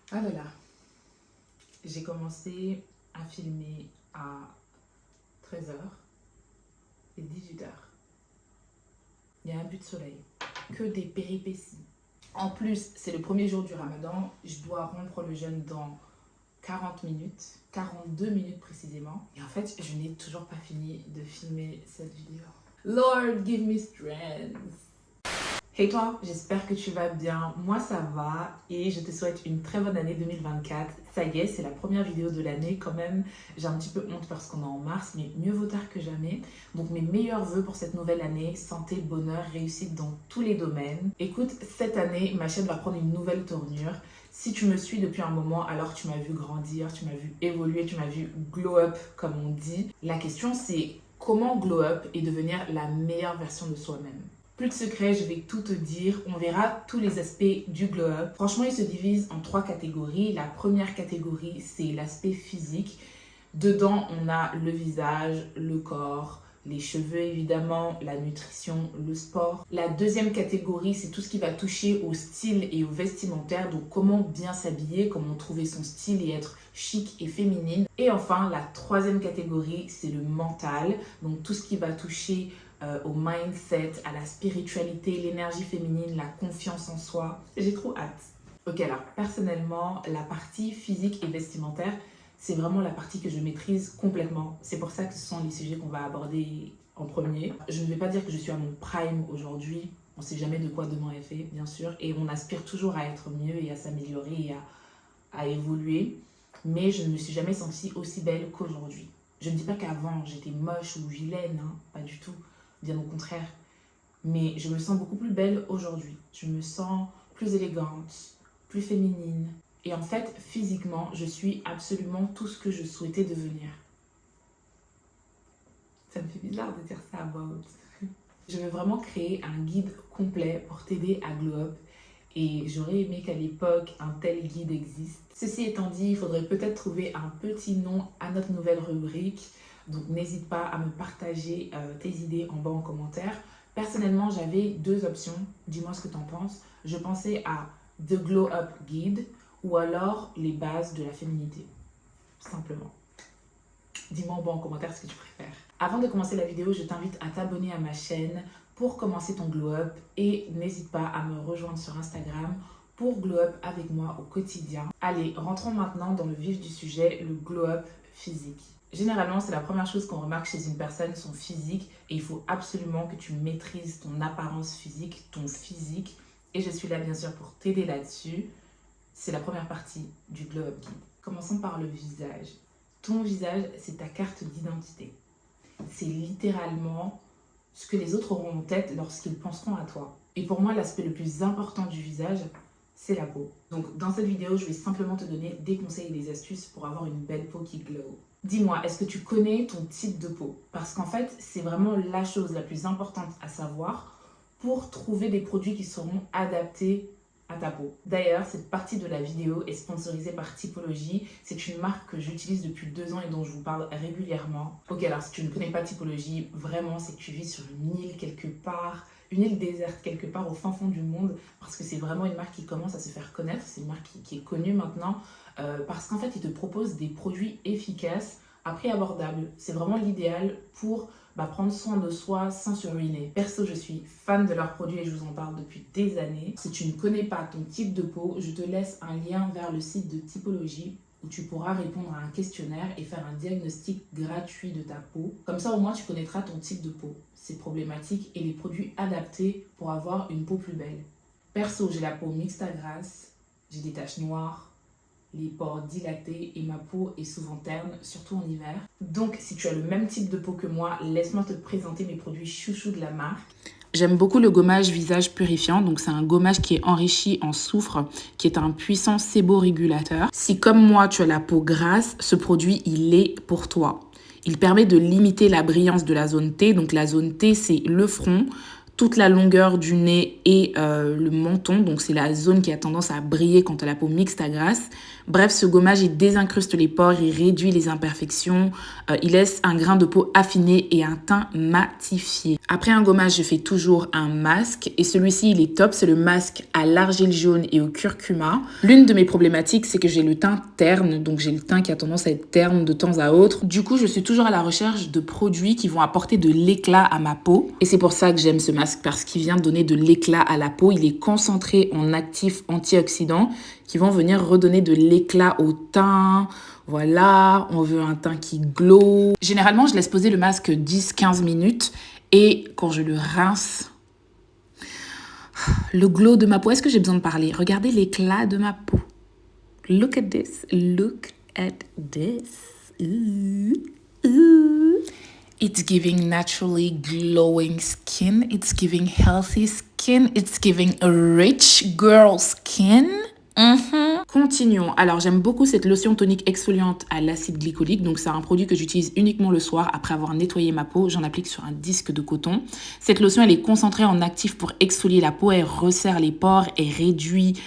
Ah là là, j'ai commencé à filmer à 13 heures et 18 heures. Il y a un but de soleil, que des péripéties. En plus, c'est le premier jour du ramadan, je dois rompre le jeûne dans 40 minutes, 42 minutes précisément. Et en fait, je n'ai toujours pas fini de filmer cette vidéo. Lord, give me strength. Hey toi, j'espère que tu vas bien. Moi ça va et je te souhaite une très bonne année 2024. Ça y est, c'est la première vidéo de l'année quand même. J'ai un petit peu honte parce qu'on est en mars, mais mieux vaut tard que jamais. Donc mes meilleurs vœux pour cette nouvelle année, santé, bonheur, réussite dans tous les domaines. Écoute, cette année, ma chaîne va prendre une nouvelle tournure. Si tu me suis depuis un moment, alors tu m'as vu grandir, tu m'as vu évoluer, tu m'as vu glow up comme on dit. La question c'est comment glow up et devenir la meilleure version de soi-même. Plus de secret, je vais tout te dire. On verra tous les aspects du glow up. Franchement, il se divise en 3 catégories. La première catégorie, c'est l'aspect physique. Dedans, on a le visage, le corps, les cheveux évidemment, la nutrition, le sport. La deuxième catégorie, c'est tout ce qui va toucher au style et au vestimentaire. Donc comment bien s'habiller, comment trouver son style et être chic et féminine. Et enfin, la troisième catégorie, c'est le mental. Donc tout ce qui va toucher au mindset, à la spiritualité, l'énergie féminine, la confiance en soi. J'ai trop hâte. Ok, alors personnellement, la partie physique et vestimentaire, c'est vraiment la partie que je maîtrise complètement. C'est pour ça que ce sont les sujets qu'on va aborder en premier. Je ne vais pas dire que je suis à mon prime aujourd'hui. On ne sait jamais de quoi demain est fait, bien sûr. Et on aspire toujours à être mieux et à s'améliorer et à évoluer. Mais je ne me suis jamais sentie aussi belle qu'aujourd'hui. Je ne dis pas qu'avant, j'étais moche ou vilaine, hein, pas du tout. Bien au contraire. Mais je me sens beaucoup plus belle aujourd'hui. Je me sens plus élégante, plus féminine. Et en fait, physiquement, je suis absolument tout ce que je souhaitais devenir. Ça me fait bizarre de dire ça à voix haute. Je veux vraiment créer un guide complet pour t'aider à glow up. Et j'aurais aimé qu'à l'époque, un tel guide existe. Ceci étant dit, il faudrait peut-être trouver un petit nom à notre nouvelle rubrique. Donc n'hésite pas à me partager tes idées en bas en commentaire. Personnellement, j'avais 2 options. Dis-moi ce que tu en penses. Je pensais à The Glow Up Guide ou alors les bases de la féminité. Simplement. Dis-moi en bas en commentaire ce que tu préfères. Avant de commencer la vidéo, je t'invite à t'abonner à ma chaîne pour commencer ton glow up et n'hésite pas à me rejoindre sur Instagram pour glow up avec moi au quotidien. Allez, rentrons maintenant dans le vif du sujet, le glow up physique. Généralement, c'est la première chose qu'on remarque chez une personne, son physique, et il faut absolument que tu maîtrises ton apparence physique, ton physique, et je suis là bien sûr pour t'aider là-dessus. C'est la première partie du glow up guide. Commençons par le visage. Ton visage, c'est ta carte d'identité. C'est littéralement ce que les autres auront en tête lorsqu'ils penseront à toi. Et pour moi, l'aspect le plus important du visage, c'est la peau. Donc dans cette vidéo, je vais simplement te donner des conseils et des astuces pour avoir une belle peau qui glow. Dis-moi, est-ce que tu connais ton type de peau? Parce qu'en fait, c'est vraiment la chose la plus importante à savoir pour trouver des produits qui seront adaptés à ta peau. D'ailleurs, cette partie de la vidéo est sponsorisée par Typologie. C'est une marque que j'utilise depuis 2 ans et dont je vous parle régulièrement. Ok, alors si tu ne connais pas Typologie, vraiment, c'est que tu vis sur une île quelque part, une île déserte quelque part au fin fond du monde, parce que c'est vraiment une marque qui commence à se faire connaître. C'est une marque qui est connue maintenant, parce qu'en fait, ils te proposent des produits efficaces à prix abordable. C'est vraiment l'idéal pour prendre soin de soi sans se ruiner. Perso, je suis fan de leurs produits et je vous en parle depuis des années. Si tu ne connais pas ton type de peau, je te laisse un lien vers le site de Typologie où tu pourras répondre à un questionnaire et faire un diagnostic gratuit de ta peau. Comme ça, au moins, tu connaîtras ton type de peau, ses problématiques et les produits adaptés pour avoir une peau plus belle. Perso, j'ai la peau mixte à grasse, j'ai des taches noires, les pores dilatés et ma peau est souvent terne, surtout en hiver. Donc si tu as le même type de peau que moi, laisse-moi te présenter mes produits chouchous de la marque. J'aime beaucoup le gommage visage purifiant, donc c'est un gommage qui est enrichi en soufre, qui est un puissant séborégulateur. Si comme moi tu as la peau grasse, ce produit il est pour toi. Il permet de limiter la brillance de la zone T, donc la zone T c'est le front, toute la longueur du nez et le menton. Donc, c'est la zone qui a tendance à briller quand tu as la peau mixte à grasse. Bref, ce gommage, il désincruste les pores, il réduit les imperfections, il laisse un grain de peau affiné et un teint matifié. Après un gommage, je fais toujours un masque et celui-ci, il est top. C'est le masque à l'argile jaune et au curcuma. L'une de mes problématiques, c'est que j'ai le teint terne, donc j'ai le teint qui a tendance à être terne de temps à autre. Du coup, je suis toujours à la recherche de produits qui vont apporter de l'éclat à ma peau et c'est pour ça que j'aime ce masque parce qu'il vient donner de l'éclat à la peau. Il est concentré en actifs antioxydants qui vont venir redonner de l'éclat au teint. Voilà, on veut un teint qui glow. Généralement, je laisse poser le masque 10-15 minutes et quand je le rince, le glow de ma peau, est-ce que j'ai besoin de parler? Regardez l'éclat de ma peau. Look at this, look at this. Ooh, ooh. It's giving naturally glowing skin. It's giving healthy skin. It's giving a rich girl skin. Continuons. Alors, j'aime beaucoup cette lotion tonique exfoliante à l'acide glycolique. Donc, c'est un produit que j'utilise uniquement le soir après avoir nettoyé ma peau. J'en applique sur un disque de coton. Cette lotion, elle est concentrée en actif pour exfolier la peau. Elle resserre les pores et réduit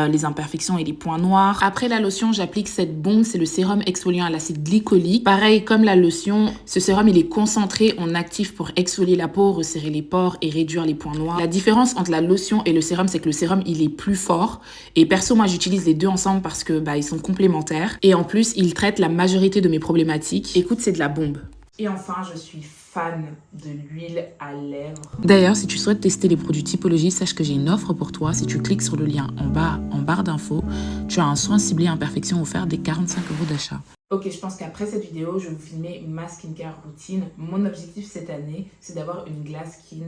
les imperfections et les points noirs. Après la lotion, j'applique cette bombe. C'est le sérum exfoliant à l'acide glycolique. Pareil, comme la lotion, ce sérum, il est concentré en actif pour exfolier la peau, resserrer les pores et réduire les points noirs. La différence entre la lotion et le sérum, c'est que le sérum, il est plus fort. Et perso, moi, j'utilise les deux ensemble parce que ils sont complémentaires. Et en plus, ils traitent la majorité de mes problématiques. Écoute, c'est de la bombe. Et enfin, je suis fan de l'huile à lèvres. D'ailleurs, si tu souhaites tester les produits Typologie, sache que j'ai une offre pour toi. Si tu cliques sur le lien en bas, en barre d'infos, tu as un soin ciblé imperfection offert des 45 € d'achat. Ok, je pense qu'après cette vidéo, je vais vous filmer ma skincare routine. Mon objectif cette année, c'est d'avoir une glass skin.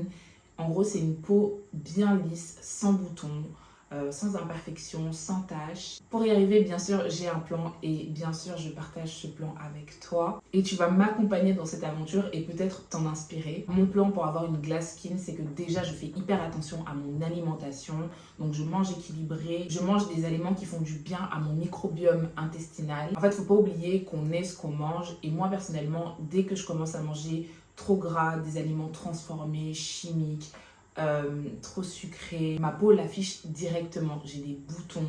En gros, c'est une peau bien lisse, sans boutons, sans imperfection, sans taches. Pour y arriver, bien sûr, j'ai un plan et bien sûr, je partage ce plan avec toi. Et tu vas m'accompagner dans cette aventure et peut-être t'en inspirer. Mon plan pour avoir une glass skin, c'est que déjà, je fais hyper attention à mon alimentation. Donc, je mange équilibré. Je mange des aliments qui font du bien à mon microbiome intestinal. En fait, faut pas oublier qu'on est ce qu'on mange. Et moi, personnellement, dès que je commence à manger trop gras, des aliments transformés, chimiques, trop sucré, ma peau l'affiche directement. J'ai des boutons,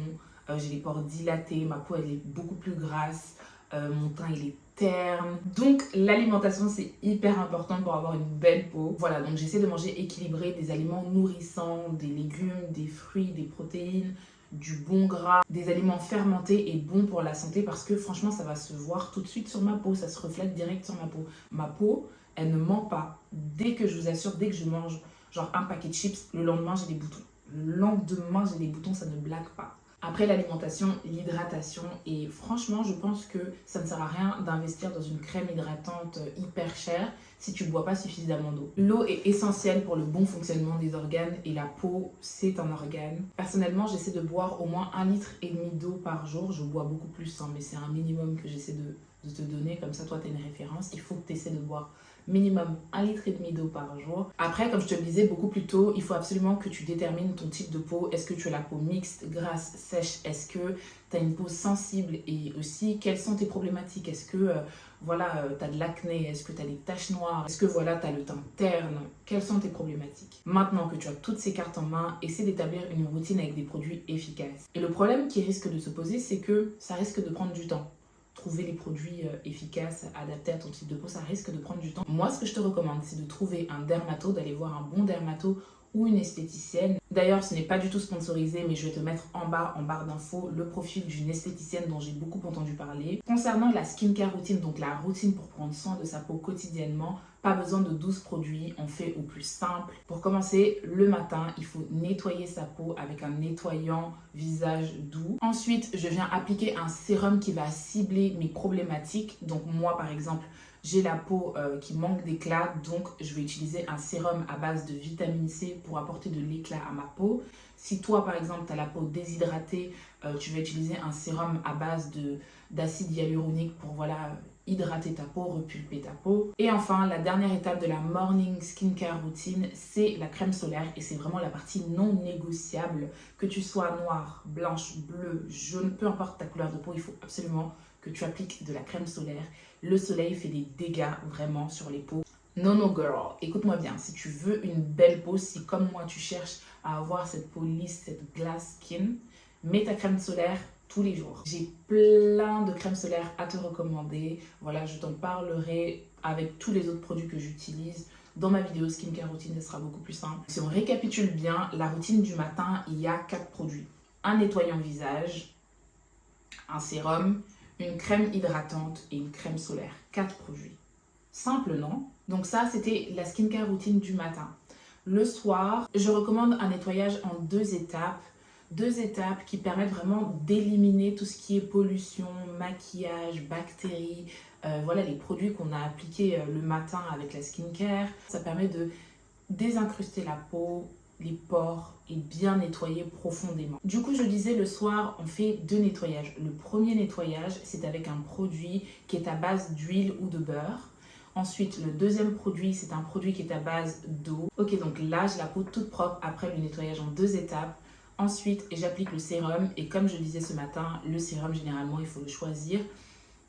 j'ai les pores dilatés, ma peau elle est beaucoup plus grasse, mon teint il est terne. Donc l'alimentation c'est hyper important pour avoir une belle peau. Voilà, donc j'essaie de manger équilibré, des aliments nourrissants, des légumes, des fruits, des protéines, du bon gras, des aliments fermentés et bons pour la santé parce que franchement ça va se voir tout de suite sur ma peau, ça se reflète direct sur ma peau. Ma peau, elle ne ment pas. Dès que je vous assure, dès que je mange genre un paquet de chips, le lendemain j'ai des boutons. Le lendemain j'ai des boutons, ça ne blague pas. Après l'alimentation, l'hydratation et franchement je pense que ça ne sert à rien d'investir dans une crème hydratante hyper chère si tu ne bois pas suffisamment d'eau. L'eau est essentielle pour le bon fonctionnement des organes et la peau c'est un organe. Personnellement j'essaie de boire au moins 1,5 litre d'eau par jour. Je bois beaucoup plus mais c'est un minimum que j'essaie de te donner, comme ça toi tu as une référence. Il faut que tu essaies de boire minimum 1,5 litre d'eau par jour. Après, comme je te le disais beaucoup plus tôt, il faut absolument que tu détermines ton type de peau. Est-ce que tu as la peau mixte, grasse, sèche? Est-ce que tu as une peau sensible? Et aussi, quelles sont tes problématiques? Est-ce que tu as de l'acné? Est-ce que tu as des taches noires? Est-ce que tu as le teint terne? Quelles sont tes problématiques? Maintenant que tu as toutes ces cartes en main, essaie d'établir une routine avec des produits efficaces. Et le problème qui risque de se poser, c'est que ça risque de prendre du temps. Trouver les produits efficaces, adaptés à ton type de peau, ça risque de prendre du temps. Moi, ce que je te recommande, c'est de trouver un dermato, d'aller voir un bon dermato ou une esthéticienne. D'ailleurs, ce n'est pas du tout sponsorisé, mais je vais te mettre en barre d'infos, le profil d'une esthéticienne dont j'ai beaucoup entendu parler. Concernant la skincare routine, donc la routine pour prendre soin de sa peau quotidiennement, pas besoin de 12 produits, on fait au plus simple. Pour commencer, le matin, il faut nettoyer sa peau avec un nettoyant visage doux. Ensuite, je viens appliquer un sérum qui va cibler mes problématiques. Donc moi, par exemple, j'ai la peau qui manque d'éclat, donc je vais utiliser un sérum à base de vitamine C pour apporter de l'éclat à ma peau. Si toi, par exemple, tu as la peau déshydratée, tu vas utiliser un sérum à base d'acide hyaluronique pour hydrater ta peau, repulper ta peau. Et enfin, la dernière étape de la morning skincare routine, c'est la crème solaire. Et c'est vraiment la partie non négociable. Que tu sois noire, blanche, bleue, jaune, peu importe ta couleur de peau, il faut absolument que tu appliques de la crème solaire. Le soleil fait des dégâts vraiment sur les peaux. Non, non, girl, écoute-moi bien. Si tu veux une belle peau, si comme moi tu cherches à avoir cette peau lisse, cette glass skin, mets ta crème solaire tous les jours. J'ai plein de crèmes solaires à te recommander. Voilà, je t'en parlerai avec tous les autres produits que j'utilise. Dans ma vidéo skincare routine, ce sera beaucoup plus simple. Si on récapitule bien, la routine du matin, il y a 4 produits. Un nettoyant visage, un sérum, une crème hydratante et une crème solaire. 4 produits. Simple, non? Donc ça, c'était la skincare routine du matin. Le soir, je recommande un nettoyage en 2 étapes. 2 étapes qui permettent vraiment d'éliminer tout ce qui est pollution, maquillage, bactéries. Voilà les produits qu'on a appliqués le matin avec la skincare. Ça permet de désincruster la peau, les pores et bien nettoyer profondément. Du coup, je disais le soir, on fait 2 nettoyages. Le premier nettoyage, c'est avec un produit qui est à base d'huile ou de beurre. Ensuite, le deuxième produit, c'est un produit qui est à base d'eau. Ok, donc là, j'ai la peau toute propre après le nettoyage en 2 étapes. Ensuite, j'applique le sérum et comme je disais ce matin, le sérum, généralement, il faut le choisir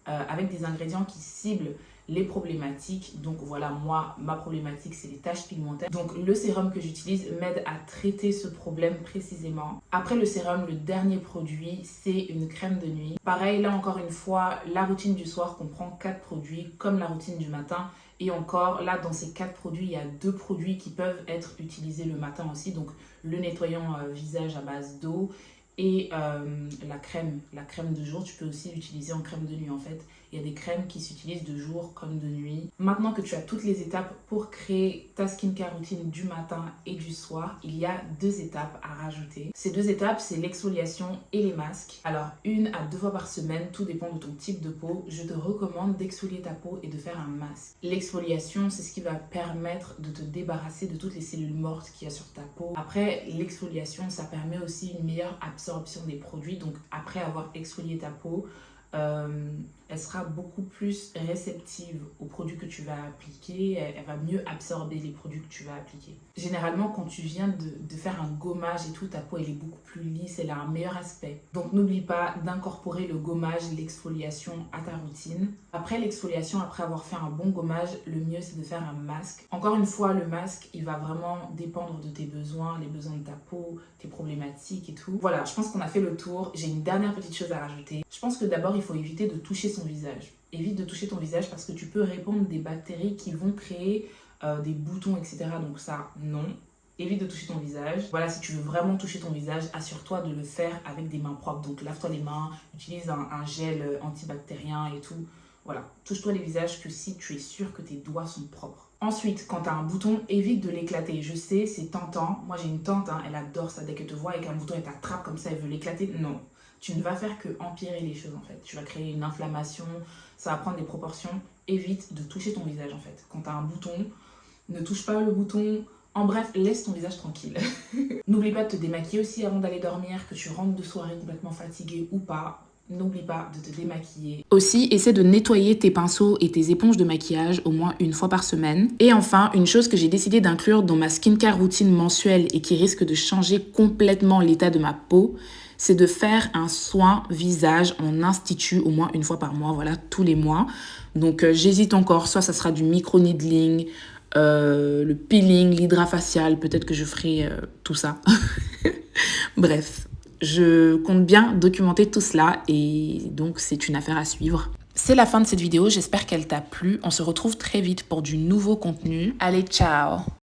avec des ingrédients qui ciblent les problématiques. Donc voilà, moi, ma problématique, c'est les taches pigmentaires. Donc le sérum que j'utilise m'aide à traiter ce problème précisément. Après le sérum, le dernier produit, c'est une crème de nuit. Pareil, là encore une fois, la routine du soir comprend 4 produits, comme la routine du matin. Et encore, là, dans ces 4 produits, il y a 2 produits qui peuvent être utilisés le matin aussi. Donc le nettoyant visage à base d'eau et la crème de jour, tu peux aussi l'utiliser en crème de nuit en fait. Il y a des crèmes qui s'utilisent de jour comme de nuit. Maintenant que tu as toutes les étapes pour créer ta skincare routine du matin et du soir, il y a 2 étapes à rajouter. Ces 2 étapes, c'est l'exfoliation et les masques. Alors 1 à 2 fois par semaine, tout dépend de ton type de peau. Je te recommande d'exfolier ta peau et de faire un masque. L'exfoliation, c'est ce qui va permettre de te débarrasser de toutes les cellules mortes qu'il y a sur ta peau. Après, l'exfoliation, ça permet aussi une meilleure absorption des produits. Donc après avoir exfolié ta peau, elle sera beaucoup plus réceptive aux produits que tu vas appliquer, elle va mieux absorber les produits que tu vas appliquer. Généralement, quand tu viens de faire un gommage et tout, ta peau elle est beaucoup plus lisse, elle a un meilleur aspect. Donc n'oublie pas d'incorporer le gommage, l'exfoliation à ta routine. Après l'exfoliation, après avoir fait un bon gommage, le mieux c'est de faire un masque. Encore une fois, le masque, il va vraiment dépendre de tes besoins, les besoins de ta peau, tes problématiques et tout. Voilà, je pense qu'on a fait le tour. J'ai une dernière petite chose à rajouter. Je pense que d'abord, il faut éviter de toucher son visage. Évite de toucher ton visage parce que tu peux répandre des bactéries qui vont créer des boutons, etc. Donc ça, non. Évite de toucher ton visage. Voilà, si tu veux vraiment toucher ton visage, assure-toi de le faire avec des mains propres. Donc lave-toi les mains, utilise un gel antibactérien et tout. Voilà, touche-toi les visages que si tu es sûr que tes doigts sont propres. Ensuite, quand tu as un bouton, évite de l'éclater. Je sais, c'est tentant. Moi, j'ai une tante, elle adore ça. Dès qu'elle te voit avec un bouton, elle t'attrape comme ça, elle veut l'éclater. Non. Tu ne vas faire que empirer les choses en fait. Tu vas créer une inflammation, ça va prendre des proportions. Évite de toucher ton visage en fait. Quand tu as un bouton, ne touche pas le bouton. En bref, laisse ton visage tranquille. N'oublie pas de te démaquiller aussi avant d'aller dormir, que tu rentres de soirée complètement fatigué ou pas. N'oublie pas de te démaquiller. Aussi, essaie de nettoyer tes pinceaux et tes éponges de maquillage au moins 1 fois par semaine. Et enfin, une chose que j'ai décidé d'inclure dans ma skincare routine mensuelle et qui risque de changer complètement l'état de ma peau, c'est de faire un soin visage en institut au moins 1 fois par mois, voilà, tous les mois. Donc j'hésite encore, soit ça sera du micro-needling, le peeling, l'hydrafacial, peut-être que je ferai tout ça. Bref, je compte bien documenter tout cela et donc c'est une affaire à suivre. C'est la fin de cette vidéo, j'espère qu'elle t'a plu. On se retrouve très vite pour du nouveau contenu. Allez, ciao!